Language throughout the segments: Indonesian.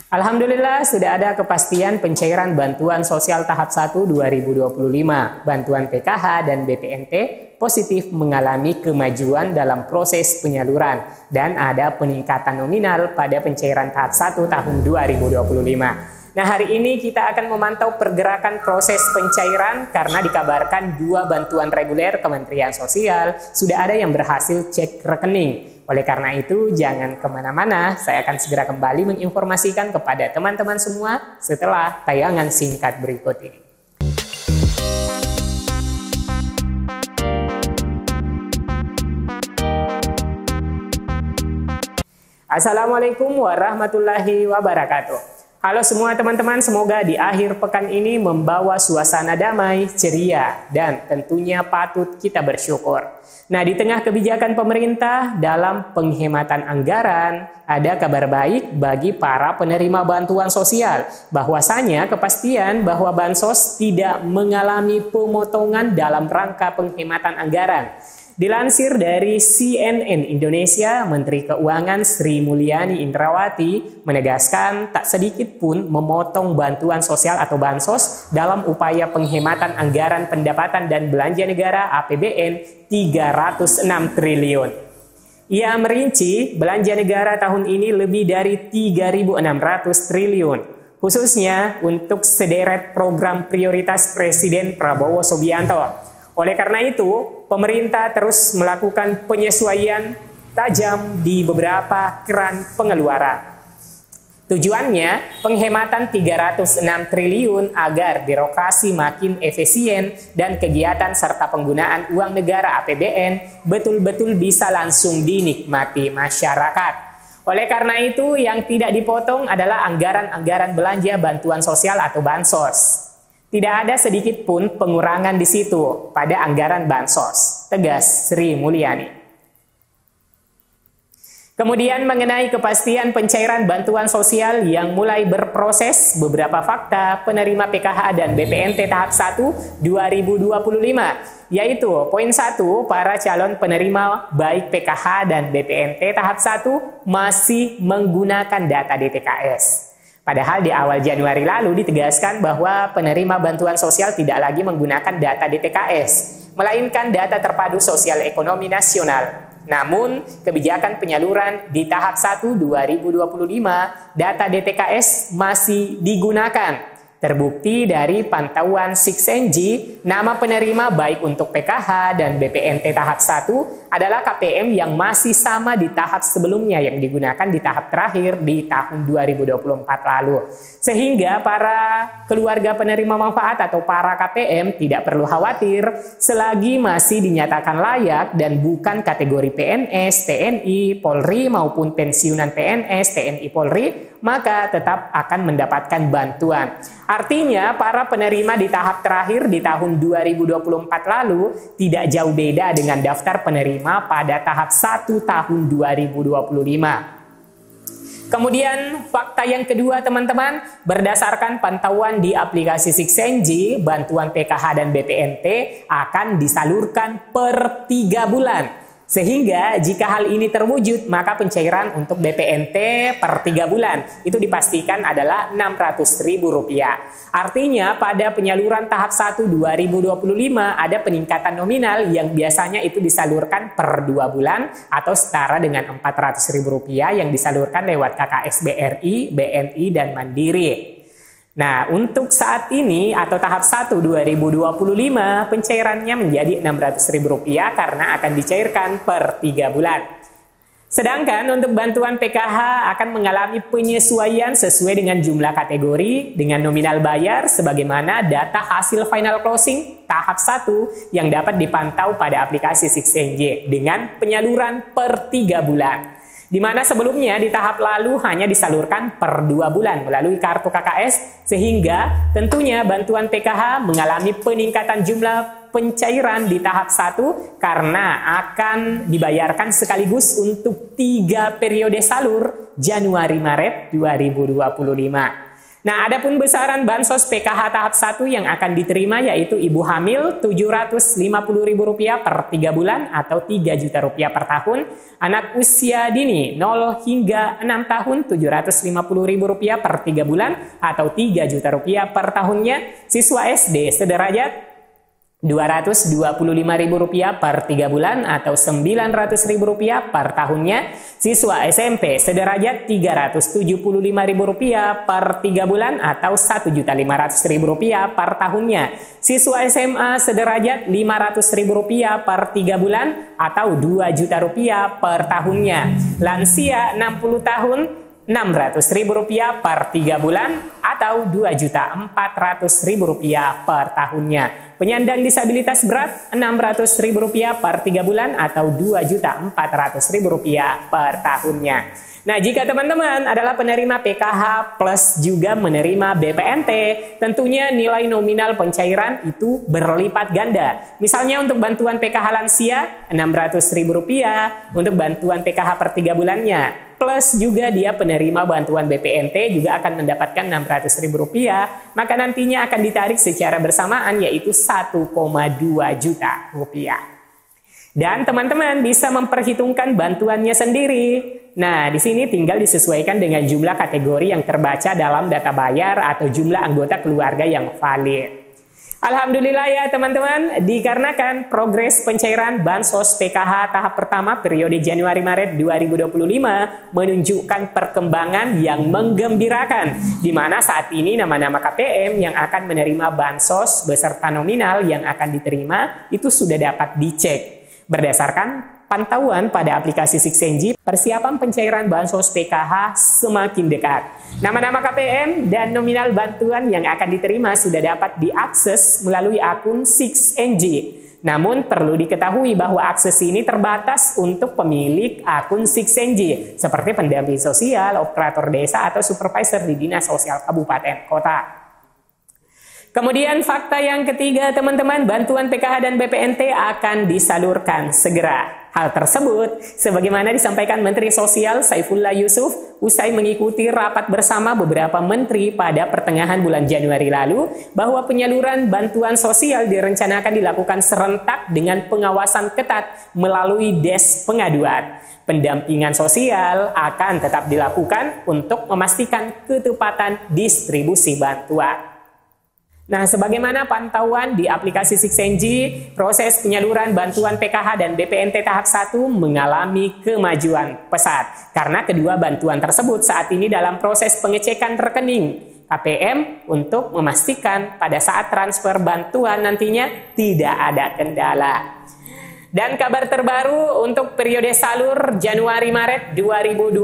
Alhamdulillah sudah ada kepastian pencairan bantuan sosial tahap 1 2025. Bantuan PKH dan BPNT positif mengalami kemajuan dalam proses penyaluran dan ada peningkatan nominal pada pencairan tahap 1 tahun 2025. Nah, hari ini kita akan memantau pergerakan proses pencairan karena dikabarkan 2 bantuan reguler Kementerian Sosial sudah ada yang berhasil cek rekening. Oleh karena itu, jangan kemana-mana, saya akan segera kembali menginformasikan kepada teman-teman semua setelah tayangan singkat berikut ini. Assalamualaikum warahmatullahi wabarakatuh. Halo semua teman-teman, semoga di akhir pekan ini membawa suasana damai, ceria, dan tentunya patut kita bersyukur. Nah, di tengah kebijakan pemerintah dalam penghematan anggaran, ada kabar baik bagi para penerima bantuan sosial. Bahwasanya kepastian bahwa Bansos tidak mengalami pemotongan dalam rangka penghematan anggaran. Dilansir dari CNN Indonesia, Menteri Keuangan Sri Mulyani Indrawati menegaskan tak sedikit pun memotong bantuan sosial atau Bansos dalam upaya penghematan anggaran pendapatan dan belanja negara APBN 306 triliun. Ia merinci belanja negara tahun ini lebih dari 3.600 triliun. Khususnya untuk sederet program prioritas Presiden Prabowo Subianto. Oleh karena itu, pemerintah terus melakukan penyesuaian tajam di beberapa keran pengeluaran. Tujuannya, penghematan 306 triliun agar birokrasi makin efisien dan kegiatan serta penggunaan uang negara APBN betul-betul bisa langsung dinikmati masyarakat. Oleh karena itu, yang tidak dipotong adalah anggaran-anggaran belanja bantuan sosial atau Bansos. Tidak ada sedikit pun pengurangan di situ pada anggaran Bansos, tegas Sri Mulyani. Kemudian mengenai kepastian pencairan bantuan sosial yang mulai berproses, beberapa fakta penerima PKH dan BPNT tahap 1 2025, yaitu poin 1, para calon penerima baik PKH dan BPNT tahap 1 masih menggunakan data DTKS. Padahal di awal Januari lalu ditegaskan bahwa penerima bantuan sosial tidak lagi menggunakan data DTKS, melainkan data terpadu sosial ekonomi nasional. Namun, kebijakan penyaluran di tahap 1 2025, data DTKS masih digunakan. Terbukti dari pantauan 6NG, nama penerima baik untuk PKH dan BPNT tahap 1 adalah KPM yang masih sama di tahap sebelumnya yang digunakan di tahap terakhir di tahun 2024 lalu. Sehingga para keluarga penerima manfaat atau para KPM tidak perlu khawatir selagi masih dinyatakan layak dan bukan kategori PNS, TNI, Polri maupun pensiunan PNS, TNI, Polri, maka tetap akan mendapatkan bantuan. Artinya para penerima di tahap terakhir di tahun 2024 lalu tidak jauh beda dengan daftar penerima pada tahap 1 tahun 2025. Kemudian fakta yang kedua teman-teman, berdasarkan pantauan di aplikasi 6NG, bantuan PKH dan BPNT akan disalurkan per 3 bulan. Sehingga jika hal ini terwujud, maka pencairan untuk BPNT per 3 bulan itu dipastikan adalah Rp600.000. Artinya pada penyaluran tahap 1 2025 ada peningkatan nominal yang biasanya itu disalurkan per 2 bulan atau setara dengan Rp400.000 yang disalurkan lewat KKS BRI, BNI, dan Mandiri. Nah, untuk saat ini atau tahap 1 2025 pencairannya menjadi Rp600.000 karena akan dicairkan per 3 bulan. Sedangkan untuk bantuan PKH akan mengalami penyesuaian sesuai dengan jumlah kategori dengan nominal bayar sebagaimana data hasil final closing tahap 1 yang dapat dipantau pada aplikasi 6NG dengan penyaluran per 3 bulan. Di mana sebelumnya di tahap lalu hanya disalurkan per 2 bulan melalui kartu KKS, sehingga tentunya bantuan PKH mengalami peningkatan jumlah pencairan di tahap 1 karena akan dibayarkan sekaligus untuk 3 periode salur Januari-Maret 2025. Nah, adapun besaran bansos PKH tahap 1 yang akan diterima yaitu ibu hamil Rp750.000 per 3 bulan atau Rp3 juta per tahun, anak usia dini 0 hingga 6 tahun Rp750.000 per 3 bulan atau Rp3 juta per tahunnya, siswa SD sederajat Rp225.000 per 3 bulan atau Rp900.000 per tahunnya, siswa SMP sederajat Rp375.000 per 3 bulan atau Rp1.500.000 per tahunnya, siswa SMA sederajat Rp500.000 per 3 bulan atau Rp2 juta per tahunnya, lansia 60 tahun Rp600.000 per 3 bulan atau Rp2.400.000 per tahunnya. Penyandang disabilitas berat Rp600.000 per 3 bulan atau Rp2.400.000 per tahunnya. Nah, jika teman-teman adalah penerima PKH plus juga menerima BPNT, tentunya nilai nominal pencairan itu berlipat ganda. Misalnya untuk bantuan PKH lansia Rp600.000, untuk bantuan PKH per 3 bulannya, plus juga dia penerima bantuan BPNT juga akan mendapatkan Rp600.000, maka nantinya akan ditarik secara bersamaan yaitu Rp1,2 juta. Dan teman-teman bisa memperhitungkan bantuannya sendiri. Nah, di sini tinggal disesuaikan dengan jumlah kategori yang terbaca dalam data bayar atau jumlah anggota keluarga yang valid. Alhamdulillah ya teman-teman, dikarenakan progres pencairan Bansos PKH tahap pertama periode Januari-Maret 2025 menunjukkan perkembangan yang menggembirakan, di mana saat ini nama-nama KPM yang akan menerima Bansos beserta nominal yang akan diterima itu sudah dapat dicek. Berdasarkan pantauan pada aplikasi Sixenji, persiapan pencairan Bansos PKH semakin dekat. Nama-nama KPM dan nominal bantuan yang akan diterima sudah dapat diakses melalui akun Sixenji. Namun perlu diketahui bahwa akses ini terbatas untuk pemilik akun Sixenji, seperti pendamping sosial, operator desa, atau supervisor di Dinas Sosial Kabupaten Kota. Kemudian fakta yang ketiga teman-teman, bantuan PKH dan BPNT akan disalurkan segera. Hal tersebut sebagaimana disampaikan Menteri Sosial Saifullah Yusuf usai mengikuti rapat bersama beberapa menteri pada pertengahan bulan Januari lalu, bahwa penyaluran bantuan sosial direncanakan dilakukan serentak dengan pengawasan ketat melalui Des Pengaduan. Pendampingan sosial akan tetap dilakukan untuk memastikan ketepatan distribusi bantuan. Nah, sebagaimana pantauan di aplikasi Sixenji, proses penyaluran bantuan PKH dan BPNT tahap 1 mengalami kemajuan pesat karena kedua bantuan tersebut saat ini dalam proses pengecekan rekening KPM untuk memastikan pada saat transfer bantuan nantinya tidak ada kendala. Dan kabar terbaru untuk periode salur Januari-Maret 2025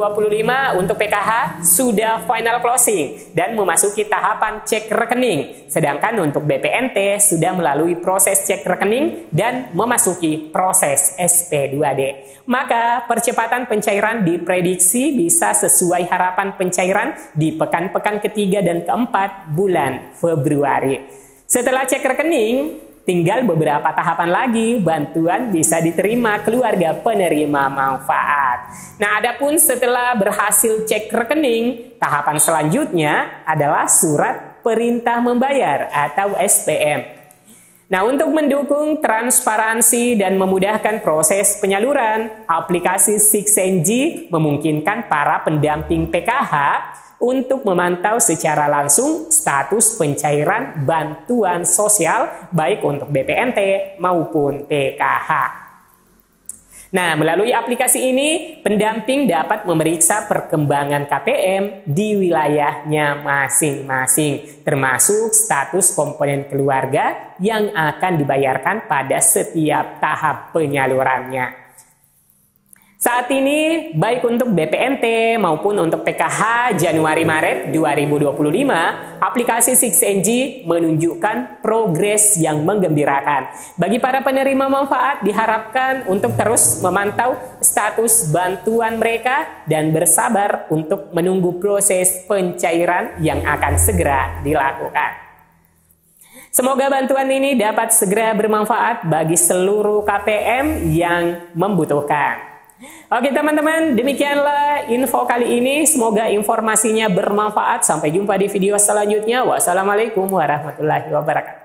untuk PKH sudah final closing dan memasuki tahapan cek rekening. Sedangkan untuk BPNT sudah melalui proses cek rekening dan memasuki proses SP2D. Maka percepatan pencairan diprediksi bisa sesuai harapan pencairan di pekan-pekan ketiga dan keempat bulan Februari. Setelah cek rekening, tinggal beberapa tahapan lagi bantuan bisa diterima keluarga penerima manfaat. Nah, adapun setelah berhasil cek rekening, tahapan selanjutnya adalah surat perintah membayar atau SPM. Nah, untuk mendukung transparansi dan memudahkan proses penyaluran, aplikasi Sixenji memungkinkan para pendamping PKH untuk memantau secara langsung status pencairan bantuan sosial baik untuk BPNT maupun PKH. Nah, melalui aplikasi ini, pendamping dapat memeriksa perkembangan KPM di wilayahnya masing-masing, termasuk status komponen keluarga yang akan dibayarkan pada setiap tahap penyalurannya. Saat ini, baik untuk BPNT maupun untuk PKH Januari-Maret 2025, aplikasi Sixenji menunjukkan progres yang menggembirakan. Bagi para penerima manfaat diharapkan untuk terus memantau status bantuan mereka dan bersabar untuk menunggu proses pencairan yang akan segera dilakukan. Semoga bantuan ini dapat segera bermanfaat bagi seluruh KPM yang membutuhkan. Oke teman-teman, demikianlah info kali ini. Semoga informasinya bermanfaat. Sampai jumpa di video selanjutnya. Wassalamualaikum warahmatullahi wabarakatuh.